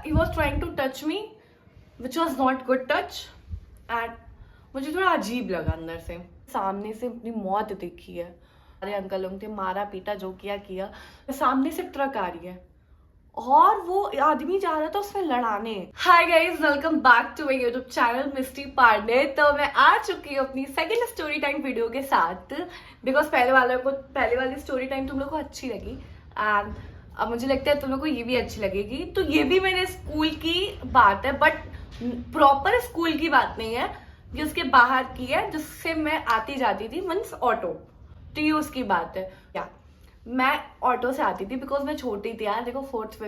He was trying to touch me, which was not good touch, and मुझे थोड़ा अजीब लगा अंदर से। सामने से अपनी मौत देखी है, अरे अंकल लोग थे, मारा पीटा जो किया किया। सामने से ट्रक आ रही है और वो आदमी जा रहा था उसमें लड़ाने। Hi guys, welcome back to my YouTube channel Misty Pandey. तो मैं आ चुकी हूँ अपनी सेकंड स्टोरी टाइम वीडियो के साथ, बिकॉज पहले वाली स्टोरी टाइम तुम लोग को अच्छी लगी एंड अब मुझे लगता है तुम लोग को ये भी अच्छी लगेगी। तो ये भी मेरे स्कूल की बात है, बट प्रॉपर स्कूल की बात नहीं है, ये उसके बाहर की है जिससे मैं आती जाती थी, मीन्स ऑटो। तो ये उसकी बात है। क्या मैं ऑटो से आती थी बिकॉज मैं छोटी थी यार, देखो फोर्थ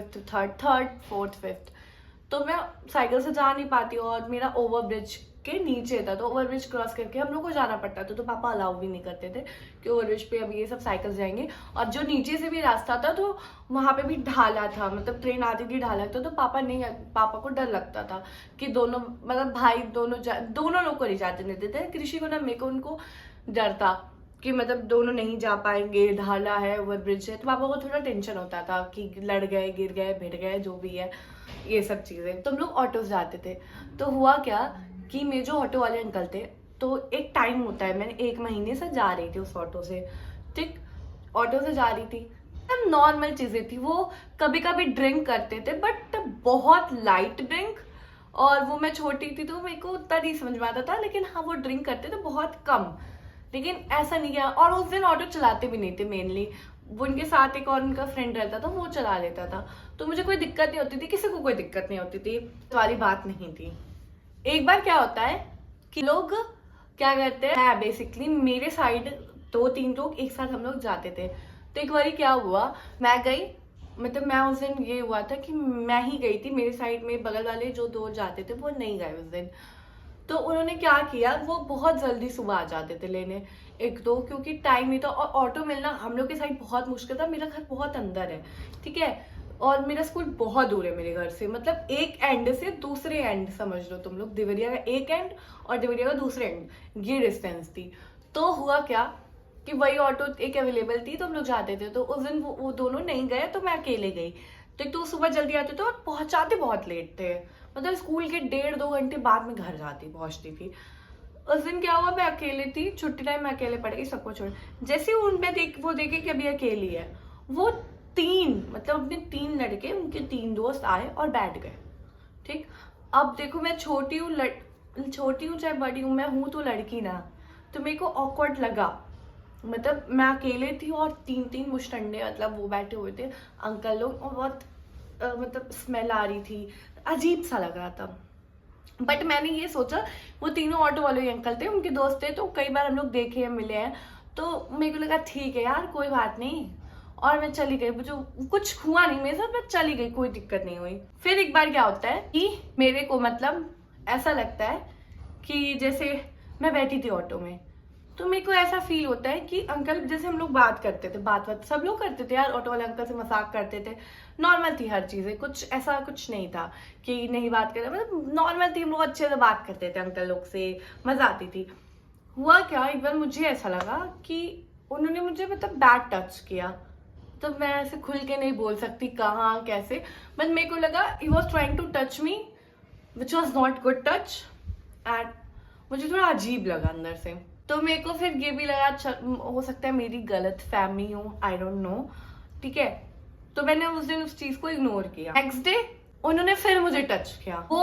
फिफ्थ, तो मैं साइकिल से जा नहीं पाती और मेरा ओवरब्रिज के नीचे था, तो ओवरब्रिज क्रॉस करके हम लोग को जाना पड़ता था। तो पापा अलाउ भी नहीं करते थे कि ओवरब्रिज पे अब ये सब साइकिल जाएंगे। और जो नीचे से भी रास्ता था तो वहां पे भी ढाला था, मतलब ट्रेन आती थी ढाला था, तो पापा को डर लगता था कि दोनों मतलब भाई दोनों लोग को नहीं जाते देते थे, कृषि को ना मेरे को उनको डर था कि मतलब दोनों नहीं जा पाएंगे, ढाला है ओवरब्रिज है। तो पापा को थोड़ा टेंशन होता था कि लड़ गए, गिर गए, भिड़ गए, जो भी है ये सब चीजें। तो हम लोग ऑटो से जाते थे। तो हुआ क्या कि मेरे जो ऑटो वाले अंकल थे, तो एक टाइम होता है, मैंने 1 महीने से जा रही थी उस ऑटो से, ठीक, ऑटो से जा रही थी, तब नॉर्मल चीजें थी। वो कभी कभी ड्रिंक करते थे बट बहुत लाइट ड्रिंक, और वो मैं छोटी थी तो मेरे को उतना नहीं समझ में आता था, लेकिन हाँ वो ड्रिंक करते थे बहुत कम, लेकिन ऐसा नहीं किया। और उस दिन ऑटो चलाते भी नहीं थे मेनली, वो उनके साथ एक और उनका फ्रेंड रहता था, वो चला लेता था। तो मुझे कोई दिक्कत नहीं होती थी, किसी को कोई दिक्कत नहीं होती थी, तो वाली बात नहीं थी। एक बार क्या होता है कि लोग क्या करते हैं, बेसिकली मेरे साइड 2-3 लोग एक साथ हम लोग जाते थे। तो एक बार क्या हुआ, मैं गई, मतलब मैं उस दिन ये हुआ था कि मैं ही गई थी, मेरे साइड में बगल वाले जो 2 जाते थे वो नहीं गए उस दिन। तो उन्होंने क्या किया, वो बहुत जल्दी सुबह आ जाते थे लेने 1-2, क्योंकि टाइम नहीं था और ऑटो मिलना हम लोग के साइड बहुत मुश्किल था। मेरा घर बहुत अंदर है, ठीक है, और मेरा स्कूल बहुत दूर है मेरे घर से, मतलब एक एंड से दूसरे एंड समझ लो तुम लोग, देवरिया का एक एंड और देवरिया का दूसरे एंड, ये डिस्टेंस थी। तो हुआ क्या कि वही ऑटो एक अवेलेबल थी तो हम लोग जाते थे। तो उस दिन वो दोनों नहीं गए तो मैं अकेले गई। तो एक तो सुबह जल्दी आते थे और पहुंचाते बहुत लेट थे, मतलब स्कूल के 1.5-2 घंटे बाद में घर पहुंचती थी। उस दिन क्या हुआ, मैं अकेले थी, छुट्टी टाइम मैं अकेले पड़ गई सबको छोड़। जैसे ही वो देखे कि अभी अकेली है, वो 3 मतलब अपने 3 लड़के, उनके 3 दोस्त आए और बैठ गए, ठीक। अब देखो मैं छोटी हूँ चाहे बड़ी हूँ, मैं हूँ तो लड़की ना, तो मेरे को ऑकवर्ड लगा। मतलब मैं अकेले थी और 3-3 मुश्तंडे, मतलब वो बैठे हुए थे अंकल लोग, और बहुत मतलब स्मेल आ रही थी, अजीब सा लग रहा था। बट मैंने ये सोचा, वो तीनों ऑटो वाले अंकल थे, उनके दोस्त थे, तो कई बार हम लोग देखे हैं, मिले हैं, तो मेरे को लगा ठीक है यार कोई बात नहीं, और मैं चली गई। जो कुछ हुआ नहीं मेरे साथ, मैं चली गई, कोई दिक्कत नहीं हुई। फिर एक बार क्या होता है कि मेरे को मतलब ऐसा लगता है कि जैसे मैं बैठी थी ऑटो में, तो मेरे को ऐसा फील होता है कि अंकल, जैसे हम लोग बात करते थे, बात सब लोग करते थे यार, ऑटो वाले अंकल से मजाक करते थे, नॉर्मल थी हर चीजें, कुछ ऐसा कुछ नहीं था कि नहीं बात करते, मतलब नॉर्मल थी, हम लोग अच्छे से बात करते थे अंकल लोग से, मजा आती थी। हुआ क्या, एक बार मुझे ऐसा लगा कि उन्होंने मुझे मतलब बैड टच किया। तो मैं ऐसे खुल के नहीं बोल सकती कहाँ कैसे, बट मेरे को लगा he was trying to touch me, which was not good touch, and मुझे थोड़ा अजीब लगा अंदर से। तो मेरे को फिर ये भी लगा अच्छा हो सकता है मेरी गलत फहमी हो, आई डोंट नो, ठीक है। तो मैंने उस दिन उस चीज को इग्नोर किया। नेक्स्ट डे उन्होंने फिर मुझे टच किया। वो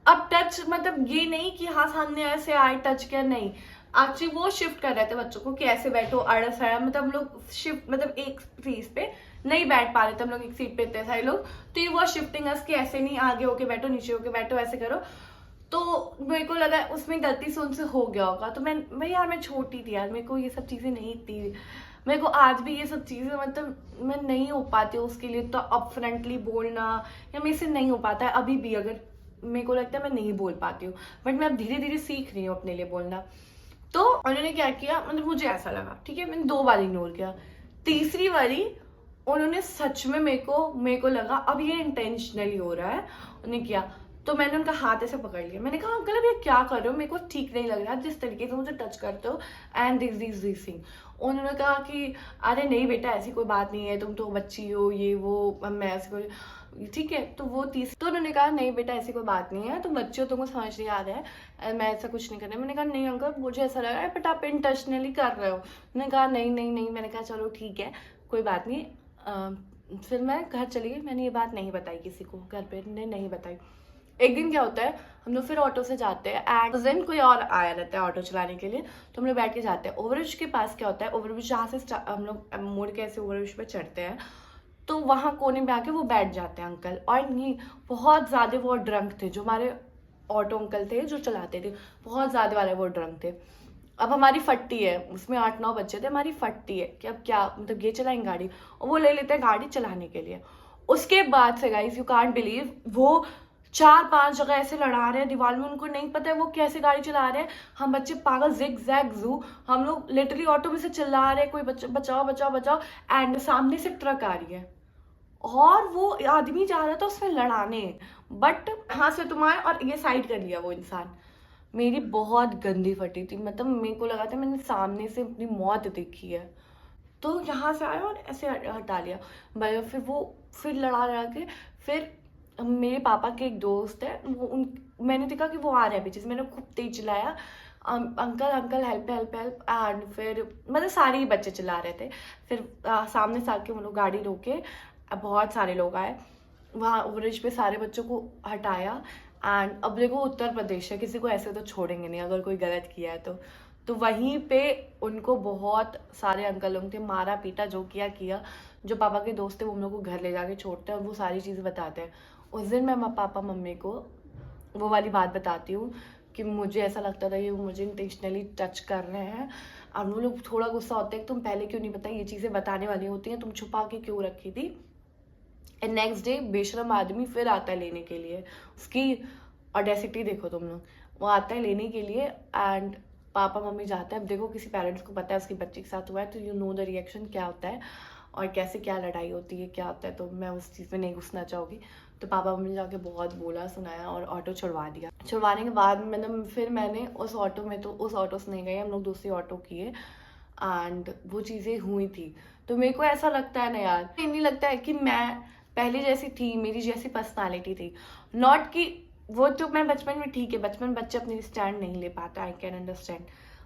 अब टच मतलब ये नहीं कि हाँ सामने ऐसे आए टच किया, नहीं, एक्चुअली वो शिफ्ट कर रहे थे बच्चों को कि ऐसे बैठो, अड़ा सड़ा, मतलब हम लोग शिफ्ट, मतलब एक सीट पे नहीं बैठ पा रहे थे हम लोग, एक सीट पे इतने सारे लोग, तो ये वो शिफ्टिंग कि ऐसे नहीं, आगे होके बैठो, नीचे होके बैठो, ऐसे करो। तो मेरे को लगा उसमें गलती से उनसे हो गया होगा। तो मैं यार मैं छोटी थी यार, मेरे को ये सब चीजें नहीं थी, मेरे को आज भी ये सब चीजें मतलब मैं नहीं हो पाती हूँ उसके लिए, तो अप फ्रंटली बोलना या मेरे से नहीं हो पाता है अभी भी, अगर मेरे को लगता है मैं नहीं बोल पाती हूँ, बट मैं अब धीरे धीरे सीख रही हूँ अपने लिए बोलना। तो उन्होंने क्या किया, मतलब मुझे ऐसा लगा, ठीक है, मैंने 2 बार इग्नोर किया। तीसरी बारी उन्होंने सच में मेरे को लगा अब ये इंटेंशनली हो रहा है, उन्होंने किया। तो मैंने उनका हाथ ऐसे पकड़ लिया, मैंने कहा अंकल अब ये क्या कर रहे हो, मेरे को ठीक नहीं लग रहा जिस तरीके से मुझे टच करते हो, एंड दिस थिंग। उन्होंने कहा कि अरे नहीं बेटा ऐसी कोई बात नहीं है, तुम तो बच्ची हो, ये वो, मैं ऐसे ठीक है। तो वो तो उन्होंने कहा नहीं बेटा ऐसी कोई बात नहीं है, तुम बच्चे हो, तुमको समझ नहीं आ रहा है, मैं ऐसा कुछ नहीं कर रही। मैंने कहा नहीं अंकल मुझे ऐसा लग रहा है बट आप इंटेंशनली कर रहे हो। उन्होंने कहा नहीं नहीं नहीं। मैंने कहा चलो ठीक है कोई बात नहीं। फिर मैं घर चली गई, मैंने ये बात नहीं बताई किसी को, घर पे ने नहीं बताई। एक दिन क्या होता है, हम लोग फिर ऑटो से जाते हैं एंड उस दिन कोई और आया रहता है ऑटो चलाने के लिए, तो हम लोग बैठ के जाते हैं। ओवरब्रिज के पास क्या होता है, ओवरब्रिज जहाँ से हम लोग मुड़ के ऐसे ओवरब्रिज पे चढ़ते हैं, तो वहाँ कोने में आके वो बैठ जाते हैं अंकल। और नहीं बहुत ज़्यादा वो ड्रंक थे, जो हमारे ऑटो अंकल थे जो चलाते थे, बहुत ज़्यादा वाले वो ड्रंक थे। अब हमारी फट्टी है, उसमें 8-9 बच्चे थे, हमारी फट्टी है कि अब क्या मतलब ये चलाएंगे गाड़ी, और वो ले लेते हैं गाड़ी चलाने के लिए। उसके बाद से गाइस यू कांट बिलीव, वो 4-5 जगह ऐसे लड़ा रहे हैं दीवार में, उनको नहीं पता है वो कैसे गाड़ी चला रहे हैं। हम बच्चे पागल जिग जैग जू, हम लोग लिटरली ऑटो में से चिल्ला रहे हैं कोई बच्चा बचाओ बचाओ बचाओ, एंड सामने से ट्रक आ रही है और वो आदमी जा रहा था उसमें लड़ाने, बट हाँ से तुम आए और ये साइड कर लिया वो इंसान। मेरी बहुत गंदी फटी थी, मतलब मेरे को लगा था मैंने सामने से अपनी मौत देखी है। तो यहाँ से आया और ऐसे हटा लिया भाई। फिर वो फिर लड़ा लड़ा के फिर मेरे पापा के एक दोस्त है, मैंने देखा कि वो आ रहे हैं पीछे से, मैंने खूब तेज चिल्लाया uncle uncle help help help, and फिर मतलब सारे ही बच्चे चिल्ला रहे थे। फिर सामने से आके हम लोग गाड़ी रोके, बहुत सारे लोग आए, वहाँ ओवरब्रिज पे सारे बच्चों को हटाया। एंड अब देखो उत्तर प्रदेश है, किसी को ऐसे तो छोड़ेंगे नहीं अगर कोई गलत किया है तो वहीं पे उनको बहुत सारे अंकल लोग थे, मारा पीटा, जो किया किया। जो पापा के दोस्त थे वो हम लोग को घर ले जाके छोड़ते हैं और वो सारी चीज़ें बताते हैं। उस दिन मैं पापा मम्मी को वो वाली बात बताती हूँ कि मुझे ऐसा लगता था कि वो मुझे इंटेंशनली टच कर रहे हैं। और वो लोग थोड़ा गुस्सा होते हैं, तुम पहले क्यों नहीं बताई, ये चीज़ें बताने वाली होती हैं, तुम छुपा के क्यों रखी थी। एंड नेक्स्ट डे बेशरम आदमी फिर आता है लेने के लिए, उसकी ऑडेसिटी देखो तुम लोग, वो आता है लेने के लिए एंड पापा मम्मी जाते हैं। अब देखो किसी पेरेंट्स को पता है उसकी बच्ची के साथ हुआ है तो यू नो द रिएक्शन क्या होता है और कैसे क्या लड़ाई होती है क्या होता है, तो मैं उस चीज़ में नहीं घुसना चाहूँगी। तो पापा मम्मी ने जाके बहुत बोला सुनाया और ऑटो छुड़वा दिया। छुड़वाने के बाद मतलब फिर मैंने उस ऑटो में, तो उस ऑटो से नहीं गई, हम लोग दूसरी ऑटो किए एंड वो चीज़ें हुई थी। तो मेरे को ऐसा लगता है ना यार, नहीं लगता है कि मैं पहले जैसी थी, मेरी जैसी पर्सनालिटी थी, नॉट कि वो तो मैं बचपन में ठीक है, बचपन बच्चे अपने स्टैंड नहीं ले पाता, आई कैन अंडरस्टैंड,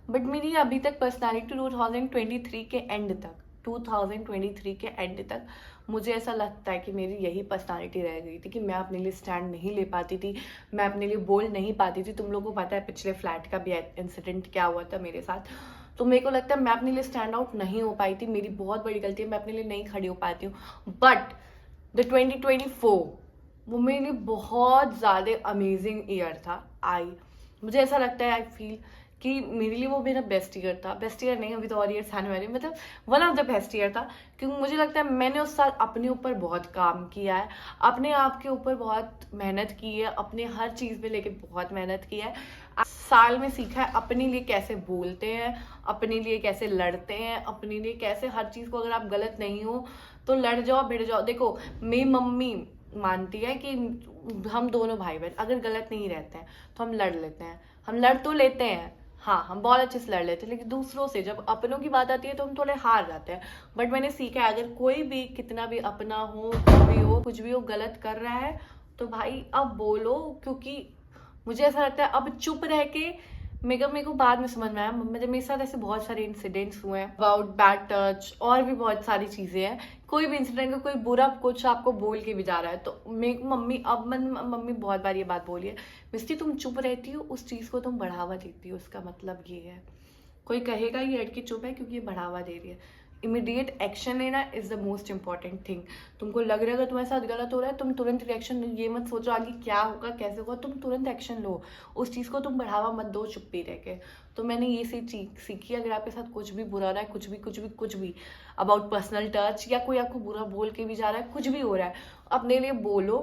बट मेरी अभी तक पर्सनालिटी 2023 के एंड तक 2023 के एंड तक मुझे ऐसा लगता है कि मेरी यही पर्सनालिटी रह गई थी कि मैं अपने लिए स्टैंड नहीं ले पाती थी, मैं अपने लिए बोल नहीं पाती थी। तुम लोगों को पता है पिछले फ्लैट का भी इंसिडेंट क्या हुआ था मेरे साथ, तो मेरे को लगता है मैं अपने लिए स्टैंड आउट नहीं हो पाई थी, मेरी बहुत बड़ी गलती है, मैं अपने लिए नहीं खड़ी हो पाती हूँ। बट द 2024 वो मेरे लिए बहुत ज़्यादा अमेजिंग ईयर था। मुझे ऐसा लगता है, आई फील कि मेरे लिए वो मेरा बेस्ट ईयर था। बेस्ट ईयर नहीं, अभी तो और ईयर्स आने वाले, मतलब one of the best year था, क्योंकि मुझे लगता है मैंने उस साल अपने ऊपर बहुत काम किया है, अपने आप के ऊपर बहुत मेहनत की है, अपने हर चीज़ में लेके बहुत मेहनत की है। साल में सीखा है अपने लिए कैसे बोलते हैं, अपने लिए कैसे लड़ते हैं, अपने लिए कैसे हर चीज़ को, अगर आप गलत नहीं हो तो लड़ जाओ भिड़ जाओ। देखो मेरी मम्मी मानती है कि हम दोनों भाई बहन अगर गलत नहीं रहते हैं तो हम लड़ लेते हैं, हम लड़ तो लेते हैं, हाँ हम बहुत अच्छे से लड़ लेते हैं, लेकिन दूसरों से जब अपनों की बात आती है तो हम थोड़े हार जाते हैं। बट मैंने सीखा है अगर कोई भी कितना भी अपना हो, कुछ भी हो गलत कर रहा है तो भाई अब बोलो, क्योंकि मुझे ऐसा लगता है अब चुप रह के मेरे को बाद में समझ में आया, मतलब मेरे साथ ऐसे बहुत सारे इंसिडेंट्स हुए हैं अबाउट बैड टच, और भी बहुत सारी चीज़ें हैं। कोई भी इंसिडेंट को कोई बुरा कुछ आपको बोल के भी जा रहा है तो मेरे को मम्मी बहुत बार ये बात बोली है, मिस्टी तुम चुप रहती हो उस चीज़ को तुम बढ़ावा देती हो, उसका मतलब ये है। कोई कहेगा ये लड़की चुप है क्योंकि ये बढ़ावा दे रही है। इमीडिएट एक्शन लेना is the most important thing. तुमको लग रहा है अगर तुम्हारे साथ गलत हो रहा है, तुम तुरंत रिएक्शन, ये मत सोचो आगे क्या होगा कैसे होगा, तुम तुरंत एक्शन लो, उस चीज़ को तुम बढ़ावा मत दो चुप्पी रह के। तो मैंने ये सीखी, अगर आपके साथ कुछ भी बुरा रहा है, कुछ भी अबाउट पर्सनल टच, या कोई आपको बुरा बोल के भी जा रहा है, कुछ भी हो रहा है, अपने लिए बोलो,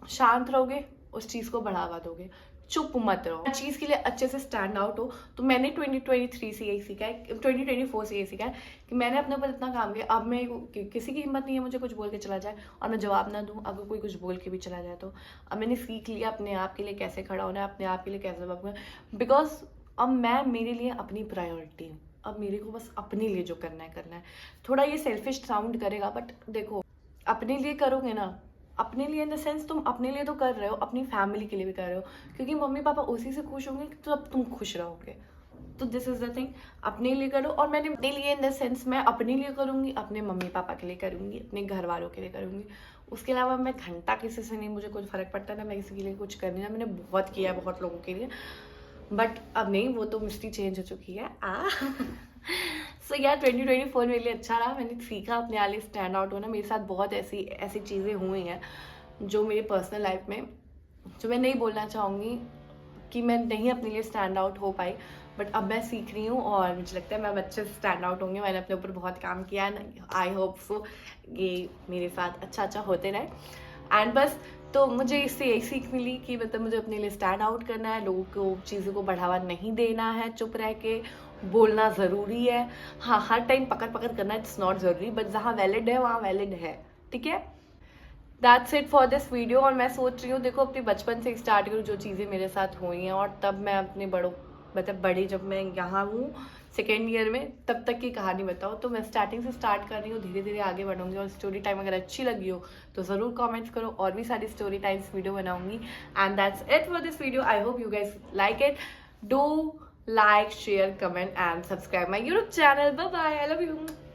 शांत रहोगे, उस चीज़ को बढ़ावा दोगे, चुप मत रहो, हर चीज़ के लिए अच्छे से स्टैंड आउट हो। तो मैंने 2023 से यही सीखा है, 2024 से यही सीखा है कि मैंने अपने ऊपर इतना काम किया, अब मैं किसी की हिम्मत नहीं है मुझे कुछ बोल के चला जाए और मैं जवाब ना दूं अगर कोई कुछ बोल के भी चला जाए। तो अब मैंने सीख लिया अपने आप के लिए कैसे खड़ा होना है, अपने आप के लिए कैसे जवाब करना, बिकॉज अब मैं मेरे लिए अपनी प्रायोरिटी हूँ, अब मेरे को बस अपने लिए जो करना है। थोड़ा ये सेल्फिश साउंड करेगा बट देखो अपने लिए करोगे ना अपने लिए इन द सेंस तुम अपने लिए तो कर रहे हो, अपनी फैमिली के लिए भी कर रहे हो, क्योंकि मम्मी पापा उसी से खुश होंगे तो अब तुम खुश रहोगे। तो दिस इज़ द थिंग, अपने लिए करो। और मैंने अपने लिए इन द सेंस मैं अपने लिए करूँगी, अपने मम्मी पापा के लिए करूँगी, अपने घर वालों के लिए करूँगी। उसके अलावा मैं घंटा किसी से नहीं, मुझे कुछ फ़र्क पड़ता ना, मैं किसी के लिए कुछ करनी ना, मैंने बहुत किया है बहुत लोगों के लिए, बट अब नहीं, वो तो मिस्ट्री चेंज हो चुकी है। सो यार 2024 मेरे लिए अच्छा रहा। मैंने सीखा अपने वाले स्टैंड आउट होना। मेरे साथ बहुत ऐसी ऐसी चीज़ें हुई हैं जो मेरी पर्सनल लाइफ में, जो मैं नहीं बोलना चाहूँगी कि मैं नहीं अपने लिए स्टैंड आउट हो पाई, बट अब मैं सीख रही हूँ और मुझे लगता है मैं अब अच्छे से स्टैंड आउट होंगी। मैंने अपने ऊपर बहुत काम किया है, आई होप सो ये मेरे साथ अच्छा अच्छा होते रहे। एंड बस, तो मुझे इससे यही सीख मिली कि मतलब मुझे अपने लिए स्टैंड आउट करना है, लोगों को चीज़ों को बढ़ावा नहीं देना है, चुप रह के बोलना ज़रूरी है। हाँ, हर टाइम पकड़ पकड़ करना इट्स नॉट ज़रूरी, बट जहाँ वैलिड है वहाँ वैलिड है, ठीक है। That's it for this video. और मैं सोच रही हूँ, देखो अपने बचपन से स्टार्ट करूँ जो चीज़ें मेरे साथ हुई हैं, और तब मैं अपने बड़ों, मतलब बड़ी, जब मैं यहाँ हूँ सेकेंड ईयर में, तब तक की कहानी बताऊँ। तो मैं स्टार्टिंग से स्टार्ट कर रही हूँ, धीरे धीरे आगे बढ़ूंगी। और स्टोरी टाइम अगर अच्छी लगी हो तो ज़रूर कमेंट्स करो, और भी सारी स्टोरी टाइम्स वीडियो बनाऊंगी। And that's it for this video. I hope you guys like it. Do like, share, comment and subscribe my YouTube channel. Bye bye, I love you.